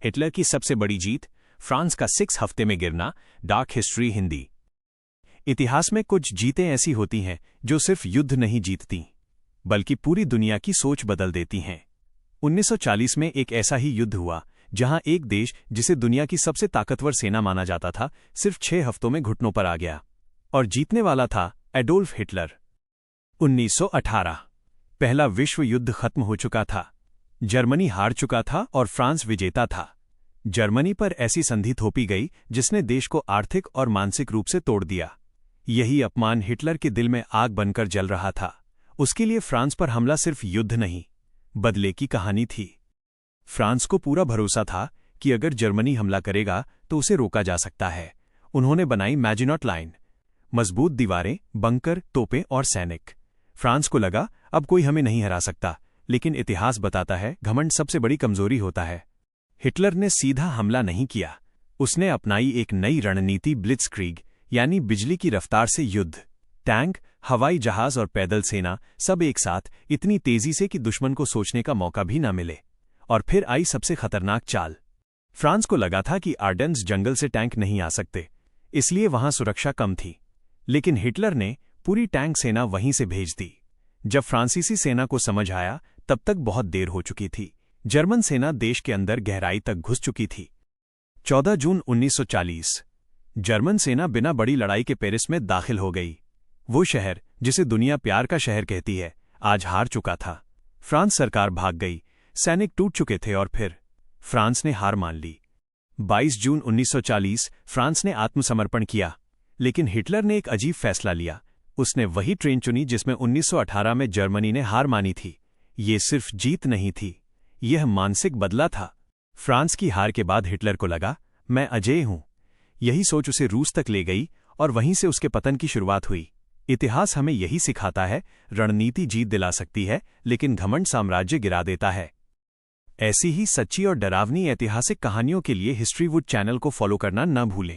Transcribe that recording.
Hitler की सबसे बड़ी जीत, फ्रांस का 6 हफ्ते में गिरना। Dark history Hindi. इतिहास में कुछ जीतें ऐसी होती हैं जो सिर्फ युद्ध नहीं जीतती, बल्कि पूरी दुनिया की सोच बदल देती हैं। 1940 में एक ऐसा ही युद्ध हुआ जहां एक देश जिसे दुनिया की सबसे ताकतवर सेना माना जाता था, सिर्फ 6 हफ्तों में घुटनों पर आ गया। और जीतने वाला था एडोल्फ हिटलर। 1918 पहला विश्व युद्ध खत्म हो चुका था। जर्मनी हार चुका था और फ्रांस विजेता था। जर्मनी पर ऐसी संधि थोपी गई जिसने देश को आर्थिक और मानसिक रूप से तोड़ दिया। यही अपमान हिटलर के दिल में आग बनकर जल रहा था। उसके लिए फ्रांस पर हमला सिर्फ युद्ध नहीं, बदले की कहानी थी। फ्रांस को पूरा भरोसा था कि अगर जर्मनी हमला करेगा तो उसे रोका जा सकता है। उन्होंने बनाई मैजिनॉट लाइन, मजबूत दीवारें, बंकर, तोपें और सैनिक। फ्रांस को लगा अब कोई हमें नहीं हरा सकता, लेकिन इतिहास बताता है घमंड सबसे बड़ी कमजोरी होता है। हिटलर ने सीधा हमला नहीं किया। उसने अपनाई एक नई रणनीति, ब्लिट्जक्रीग, यानी बिजली की रफ्तार से युद्ध। टैंक, हवाई जहाज और पैदल सेना सब एक साथ, इतनी तेजी से कि दुश्मन को सोचने का मौका भी न मिले। और फिर आई सबसे खतरनाक चाल। फ्रांस को लगा था कि आर्डेन्स जंगल से टैंक नहीं आ सकते, इसलिए वहां सुरक्षा कम थी। लेकिन हिटलर ने पूरी टैंक सेना वहीं से भेज दी। जब फ्रांसीसी सेना को समझ आया तब तक बहुत देर हो चुकी थी। जर्मन सेना देश के अंदर गहराई तक घुस चुकी थी। 14 जून 1940 जर्मन सेना बिना बड़ी लड़ाई के पेरिस में दाखिल हो गई। वो शहर जिसे दुनिया प्यार का शहर कहती है, आज हार चुका था। फ्रांस सरकार भाग गई, सैनिक टूट चुके थे और फिर फ्रांस ने हार मान ली। 22 जून 1940 फ्रांस ने आत्मसमर्पण किया। लेकिन हिटलर ने एक अजीब फैसला लिया। उसने वही ट्रेन चुनी जिसमें 1918 में जर्मनी ने हार मानी थी। ये सिर्फ जीत नहीं थी, यह मानसिक बदला था। फ्रांस की हार के बाद हिटलर को लगा, मैं अजेय हूं। यही सोच उसे रूस तक ले गई और वहीं से उसके पतन की शुरुआत हुई। इतिहास हमें यही सिखाता है, रणनीति जीत दिला सकती है, लेकिन घमंड साम्राज्य गिरा देता है। ऐसी ही सच्ची और डरावनी ऐतिहासिक कहानियों के लिए हिस्ट्री वुड चैनल को फॉलो करना न भूलें।